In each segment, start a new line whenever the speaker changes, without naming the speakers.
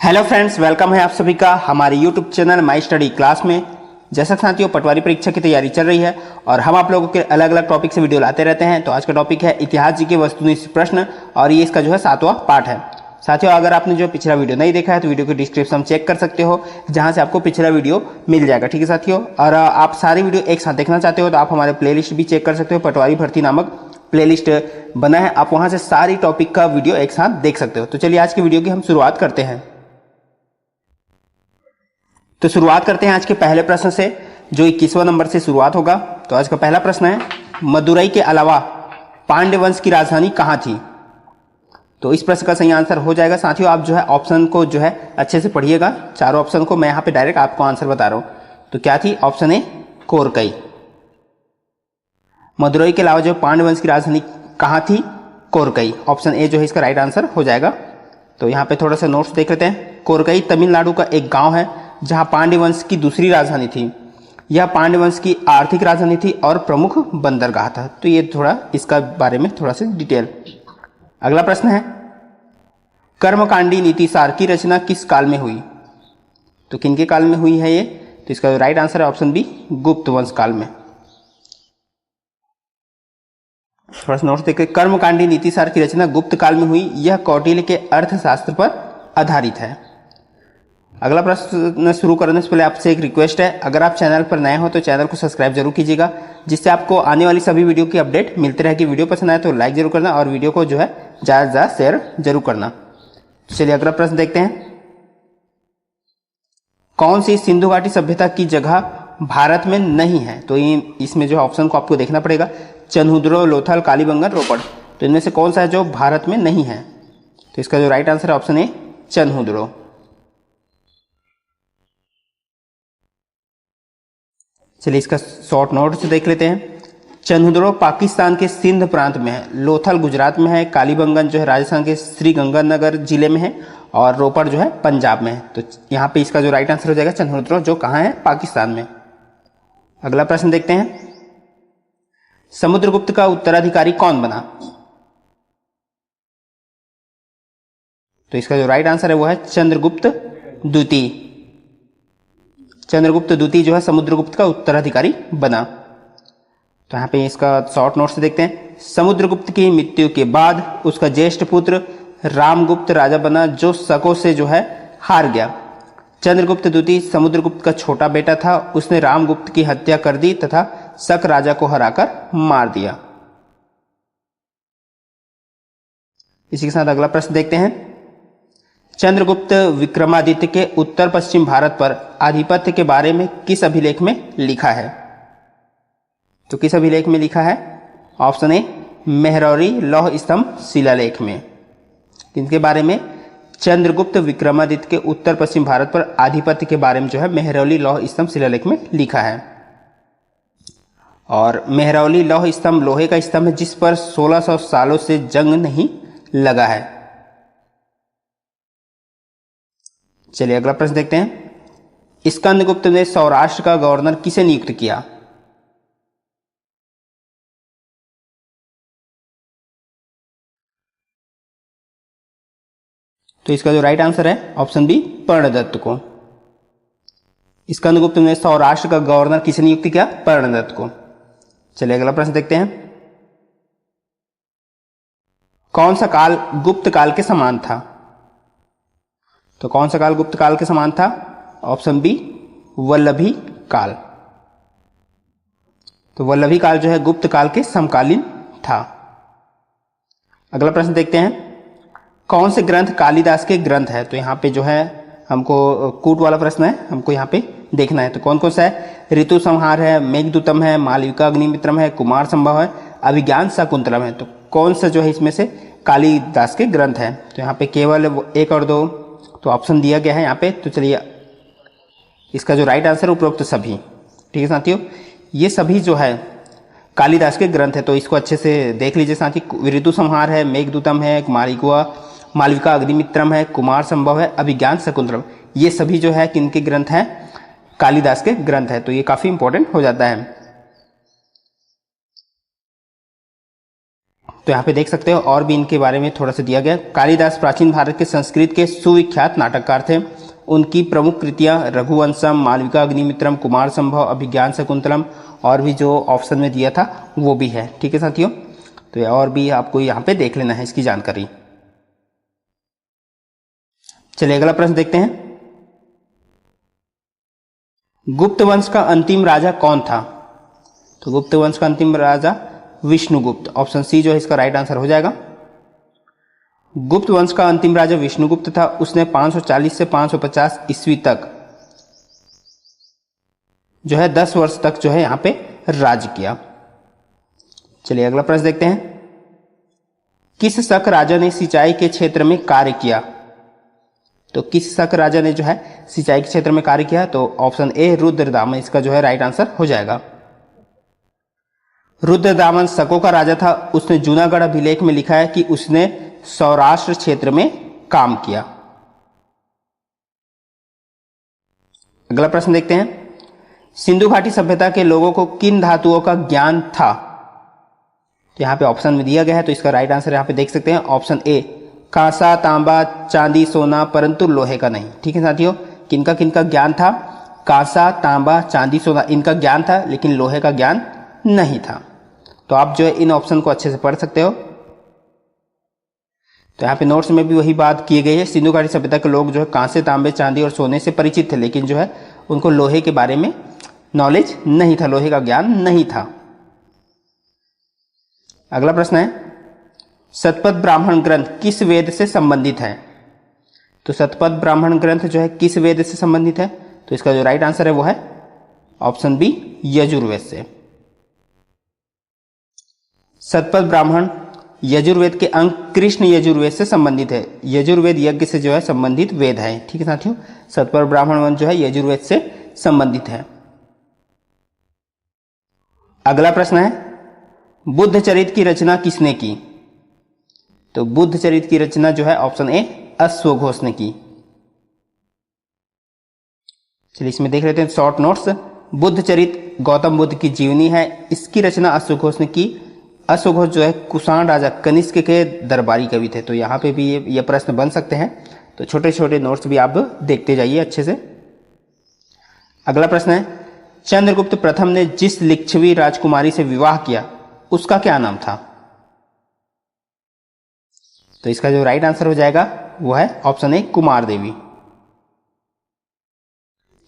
Hello friends, welcome है आप सभी का हमारे YouTube channel my study class में। जैसा साथियों पटवारी परीक्षा की तैयारी चल रही है और हम आप लोगों के अलग अलग टॉपिक से वीडियो लाते रहते हैं। तो आज का टॉपिक है इतिहास जी के वस्तुनिष्ठ प्रश्न और ये इसका जो है 7वां पार्ट है। साथियों अगर आपने जो पिछला वीडियो नहीं देखा है तो वीडियो के डिस्क्रिप्शन चेक कर सकते हो, जहां से आपको पिछला वीडियो मिल जाएगा। ठीक है साथियों, और आप सारी वीडियो एक साथ देखना चाहते हो तो आप हमारे प्लेलिस्ट भी चेक कर सकते हो। पटवारी भर्ती नामक प्लेलिस्ट बना है, आप वहां से सारी टॉपिक का वीडियो एक साथ देख सकते हो। तो चलिए आज की वीडियो की हम शुरुआत करते हैं। तो शुरुआत करते हैं आज के पहले प्रश्न से, जो 21वां नंबर से शुरुआत होगा। तो आज का पहला प्रश्न है, मदुरई के अलावा पांड्य वंश की राजधानी कहां थी? तो इस प्रश्न का सही आंसर हो जाएगा साथियों, आप जो है ऑप्शन को जो है अच्छे से पढ़िएगा। चारों ऑप्शन को मैं यहां पे डायरेक्ट आपको आंसर बता रहा हूं। तो क्या थी? Option A Korkai. मदुरई के अलावा जो पांड्य वंश की राजधानी कहां थी? कोरकई। ऑप्शन ए जो है इसका राइट आंसर हो जाएगा। तो यहां पे थोड़ा सा नोट्स देख लेते हैं। कोरकई तमिलनाडु का एक गांव है जहां पांड्य वंश की दूसरी राजधानी थी। यह पांड्य वंश की आर्थिक राजधानी थी और प्रमुख बंदरगाह था। तो ये थोड़ा इसका बारे में थोड़ा सा डिटेल। अगला प्रश्न है, कर्मकांडी नीतिसार की रचना किस काल में हुई? तो किनके काल में हुई है ये? तो इसका राइट आंसर है ऑप्शन बी, गुप्त वंश काल में। थोड़ा सा नोट्स देखिए। कर्मकांडी नीतिसार की रचना गुप्त काल में हुई। यह कौटिल्य के अर्थशास्त्र पर आधारित है। अगला प्रश्न शुरू करने से पहले आपसे एक रिक्वेस्ट है, अगर आप चैनल पर नए हो तो चैनल को सब्सक्राइब जरूर कीजिएगा, जिससे आपको आने वाली सभी वीडियो की अपडेट मिलती रहेगी। वीडियो पसंद आए तो लाइक जरूर करना और वीडियो को जो है ज्यादा से ज्यादा शेयर जरूर करना। चलिए अगला प्रश्न देखते हैं। कौन सी सिंधु घाटी सभ्यता की जगह भारत में नहीं है? तो इसमें जो ऑप्शन को आपको देखना पड़ेगा, चन्हुद्रो, लोथल, कालीबंगन, रोपड़। तो इनमें से कौन सा है जो भारत में नहीं है? तो इसका जो राइट आंसर है ऑप्शन ए, चन्हुद्रो। चलिए इसका शॉर्ट नोट से देख लेते हैं। चन्हुद्रो पाकिस्तान के सिंध प्रांत में है, लोथल गुजरात में है, कालीबंगन जो है राजस्थान के श्रीगंगानगर जिले में है और रोपड़ जो है पंजाब में है। तो यहाँ पे इसका जो राइट आंसर हो जाएगा चन्हुद्रो, जो कहाँ है? पाकिस्तान में। अगला प्रश्न देखते हैं, समुद्रगुप्त का उत्तराधिकारी कौन बना? तो इसका जो राइट आंसर है वो है चंद्रगुप्त द्वितीय। चंद्रगुप्त द्वितीय जो है समुद्रगुप्त का उत्तराधिकारी बना। तो यहाँ पे इसका शॉर्ट नोट से देखते हैं। समुद्रगुप्त की मृत्यु के बाद उसका ज्येष्ठ पुत्र रामगुप्त राजा बना, जो शकों से जो है हार गया। चंद्रगुप्त द्वितीय समुद्रगुप्त का छोटा बेटा था। उसने रामगुप्त की हत्या कर दी तथा शक राजा को हराकर मार दिया। इसी के साथ अगला प्रश्न देखते हैं। चंद्रगुप्त विक्रमादित्य के उत्तर पश्चिम भारत पर आधिपत्य के बारे में किस अभिलेख में लिखा है? तो किस अभिलेख में लिखा है? ऑप्शन ए, मेहरौली लौह स्तंभ शिलालेख में। इनके बारे में चंद्रगुप्त विक्रमादित्य के उत्तर पश्चिम भारत पर आधिपत्य के बारे में जो है मेहरौली लौह स्तंभ शिलालेख में लिखा है। और मेहरौली लौह स्तंभ लोहे का स्तंभ है जिस पर 1600 सालों से जंग नहीं लगा है। चलिए अगला प्रश्न देखते हैं। स्कंदगुप्त ने सौराष्ट्र का गवर्नर किसे नियुक्त किया? तो इसका जो राइट आंसर है ऑप्शन बी, पर्णदत्त को। स्कंदगुप्त ने सौराष्ट्र का गवर्नर किसे नियुक्त किया? पर्णदत्त को। चलिए अगला प्रश्न देखते हैं। कौन सा काल गुप्त काल के समान था? तो कौन सा काल गुप्त काल के समान था? ऑप्शन बी, वल्लभी काल। तो वल्लभी काल जो है गुप्त काल के समकालीन था। अगला प्रश्न देखते हैं। कौन से ग्रंथ कालिदास के ग्रंथ है? तो यहाँ पे जो है हमको कूट वाला प्रश्न है, हमको यहाँ पे देखना है। तो कौन कौन सा है? ऋतु संहार है, मेघदूतम है, मालविका अग्निमित्रम है, कुमार संभव है, अभिज्ञान शाकुंतलम है। तो कौन सा जो है इसमें से कालिदास के ग्रंथ है? तो यहाँ पे केवल 1 और 2 तो ऑप्शन दिया गया है यहाँ पे। तो चलिए इसका जो राइट आंसर उपरोक्त सभी। ठीक है साथियों, ये सभी जो है कालिदास के ग्रंथ है। तो इसको अच्छे से देख लीजिए साथी। ऋतु संहार है, मेघदूतम है, मालविका अग्निमित्रम है, कुमार संभव है, अभिज्ञान शाकुंतलम। ये सभी जो है किनके ग्रंथ हैं? कालिदास के ग्रंथ है। तो ये काफी इंपॉर्टेंट हो जाता है। तो यहाँ पे देख सकते हो और भी इनके बारे में थोड़ा सा दिया गया। कालिदास प्राचीन भारत के संस्कृत के सुविख्यात नाटककार थे। उनकी प्रमुख कृतियां रघुवंशम, मालविका अग्निमित्रम, कुमार संभव, अभिज्ञान शकुंतलम और भी जो ऑप्शन में दिया था वो भी है। ठीक है साथियों, तो और भी आपको यहाँ पे देख लेना है इसकी जानकारी। चलिए अगला प्रश्न देखते हैं। गुप्त वंश का अंतिम राजा कौन था? तो गुप्त वंश का अंतिम राजा विष्णुगुप्त। ऑप्शन सी जो है इसका राइट आंसर हो जाएगा। गुप्त वंश का अंतिम राजा विष्णुगुप्त था। उसने 540 से 550 ईस्वी तक जो है 10 वर्ष तक जो है यहां पे राज किया। चलिए अगला प्रश्न देखते हैं। किस शक राजा ने सिंचाई के क्षेत्र में कार्य किया? तो किस शक राजा ने जो है सिंचाई के क्षेत्र में कार्य किया? तो ऑप्शन ए रुद्रदामन इसका जो है राइट आंसर हो जाएगा। रुद्रदामन शकों का राजा था। उसने जूनागढ़ अभिलेख में लिखा है कि उसने सौराष्ट्र क्षेत्र में काम किया। अगला प्रश्न देखते हैं। सिंधु घाटी सभ्यता के लोगों को किन धातुओं का ज्ञान था? तो यहां पे ऑप्शन में दिया गया है, तो इसका राइट आंसर यहां पे देख सकते हैं ऑप्शन ए कांसा, तांबा, चांदी, सोना, परंतु लोहे का नहीं। ठीक है साथियों, किनका किनका ज्ञान था? कांसा, तांबा, चांदी, सोना इनका ज्ञान था, लेकिन लोहे का ज्ञान नहीं था। तो आप जो है इन ऑप्शन को अच्छे से पढ़ सकते हो। तो यहाँ पे नोट्स में भी वही बात की गई है। सिंधु घाटी सभ्यता के लोग जो है कांसे, तांबे, चांदी और सोने से परिचित थे, लेकिन जो है उनको लोहे के बारे में नॉलेज नहीं था, लोहे का ज्ञान नहीं था। अगला प्रश्न है, शतपथ ब्राह्मण ग्रंथ किस वेद से संबंधित है? तो शतपथ ब्राह्मण ग्रंथ जो है किस वेद से संबंधित है? तो इसका जो राइट आंसर है वो है ऑप्शन बी यजुर्वेद से। शतपथ ब्राह्मण यजुर्वेद के अंग कृष्ण यजुर्वेद से संबंधित है। यजुर्वेद यज्ञ से जो है संबंधित वेद है। ठीक है साथियों, शतपथ ब्राह्मण वंश जो है यजुर्वेद से संबंधित है। अगला प्रश्न है, बुद्ध चरित की रचना किसने की? तो बुद्ध चरित की रचना जो है ऑप्शन ए अश्वघोष ने की। चलिए इसमें देख लेते हैं शॉर्ट नोट्स। बुद्ध चरित गौतम बुद्ध की जीवनी है। इसकी रचना अश्वघोष ने की। अश्वघोष जो है कुषाण राजा कनिष्क के दरबारी कवि थे। तो यहाँ पे भी ये प्रश्न बन सकते हैं, तो छोटे छोटे नोट्स भी आप देखते जाइए अच्छे से। अगला प्रश्न है, चंद्रगुप्त प्रथम ने जिस लिच्छवी राजकुमारी से विवाह किया उसका क्या नाम था? तो इसका जो राइट आंसर हो जाएगा वो है ऑप्शन ए कुमार देवी।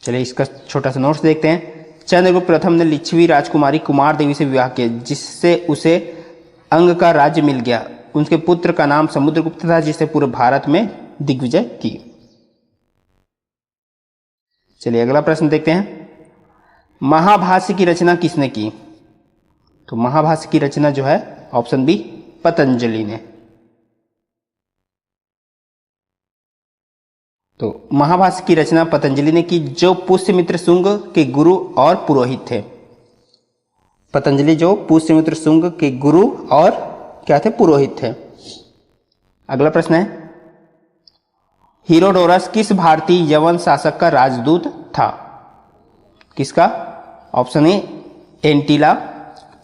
चलिए इसका छोटा सा नोट्स देखते हैं। चंद्रगुप्त प्रथम ने लिच्छवी राजकुमारी कुमार देवी से विवाह किया, जिससे उसे अंग का राज्य मिल गया। उनके पुत्र का नाम समुद्रगुप्त था, जिससे पूरे भारत में दिग्विजय की। चलिए अगला प्रश्न देखते हैं, महाभाष्य की रचना किसने की? तो महाभाष्य की रचना जो है ऑप्शन बी पतंजलि ने। तो महाभाष्य की रचना पतंजलि ने की, जो पुष्यमित्र शुंग के गुरु और पुरोहित थे। पतंजलि जो पुष्यमित्र शुंग के गुरु और क्या थे? पुरोहित थे। अगला प्रश्न है, हीरोडोरस किस भारतीय यवन शासक का राजदूत था? किसका? ऑप्शन ए एंटिला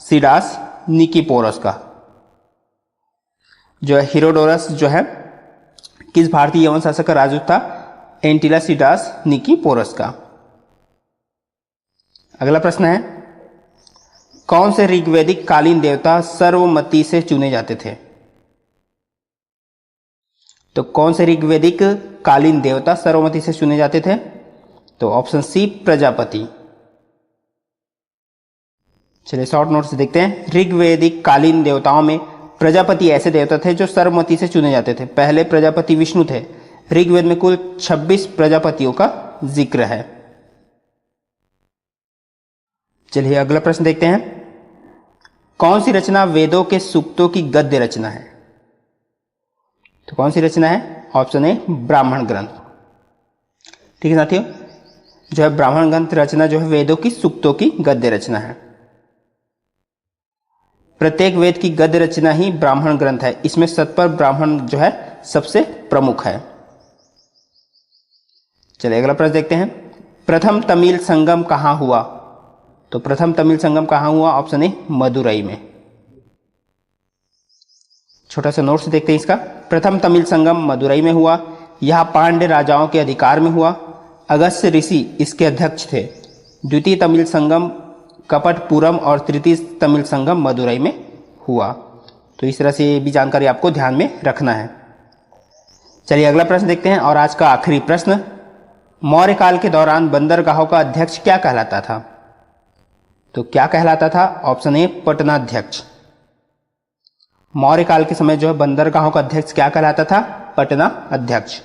सिडास निकीपोरस का। जो है हीरोडोरस जो है किस भारतीय यवन शासक का राजदूत था? एंटिलासिडास निकीपोरस का। अगला प्रश्न है, कौन से ऋग्वैदिक कालीन देवता सर्वमति से चुने जाते थे? तो कौन से ऋग्वैदिक कालीन देवता सर्वमति से चुने जाते थे? तो ऑप्शन सी प्रजापति। चलिए शॉर्ट नोट्स देखते हैं। ऋग्वैदिक कालीन देवताओं में प्रजापति ऐसे देवता थे जो सर्वमति से चुने जाते थे। पहले प्रजापति विष्णु थे। ऋग्वेद में कुल 26 प्रजापतियों का जिक्र है। चलिए अगला प्रश्न देखते हैं, कौन सी रचना वेदों के सूक्तों की गद्य रचना है? तो कौन सी रचना है? ऑप्शन ए ब्राह्मण ग्रंथ। ठीक है साथियों, जो है ब्राह्मण ग्रंथ रचना जो है वेदों की सूक्तों की गद्य रचना है। प्रत्येक वेद की गद्य रचना ही ब्राह्मण ग्रंथ है। इसमें शतपथ ब्राह्मण जो है सबसे प्रमुख है। चलिए अगला प्रश्न देखते हैं, प्रथम तमिल संगम कहां हुआ? तो प्रथम तमिल संगम कहां हुआ? ऑप्शन ए मदुरई में। छोटा सा नोट्स देखते हैं इसका। प्रथम तमिल संगम मदुरई में हुआ। यह पांड्य राजाओं के अधिकार में हुआ। अगस्त्य ऋषि इसके अध्यक्ष थे। द्वितीय तमिल संगम कपटपुरम और तृतीय तमिल संगम मदुरई में हुआ। तो इस तरह से ये भी जानकारी आपको ध्यान में रखना है। चलिए अगला प्रश्न देखते हैं और आज का आखिरी प्रश्न। मौर्य काल के दौरान बंदरगाहों का अध्यक्ष क्या कहलाता था? तो क्या कहलाता था? Option A पटनाध्यक्ष। मौर्य काल के समय जो है बंदरगाहों का अध्यक्ष क्या कहलाता था? पटना अध्यक्ष।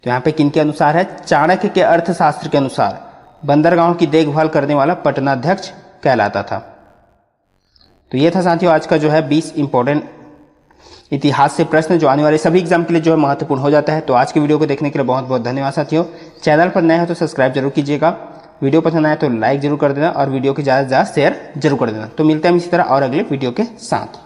तो यहां पे किनके अनुसार है? चाणक्य के अर्थशास्त्र के अनुसार बंदरगाहों की देखभाल करने वाला पटनाध्यक्ष कहलाता था। तो ये था साथियों आज का जो है 20 इंपॉर्टेंट इतिहास से प्रश्न जो आने वाले सभी एग्जाम के लिए जो है महत्वपूर्ण हो जाता है। तो आज की वीडियो को देखने के लिए बहुत बहुत धन्यवाद साथियों। चैनल पर नए हो तो सब्सक्राइब जरूर कीजिएगा। वीडियो पसंद आए तो लाइक जरूर कर देना और वीडियो को ज़्यादा से ज़्यादा शेयर जरूर कर देना। तो मिलते हैं इसी तरह और अगले वीडियो के साथ।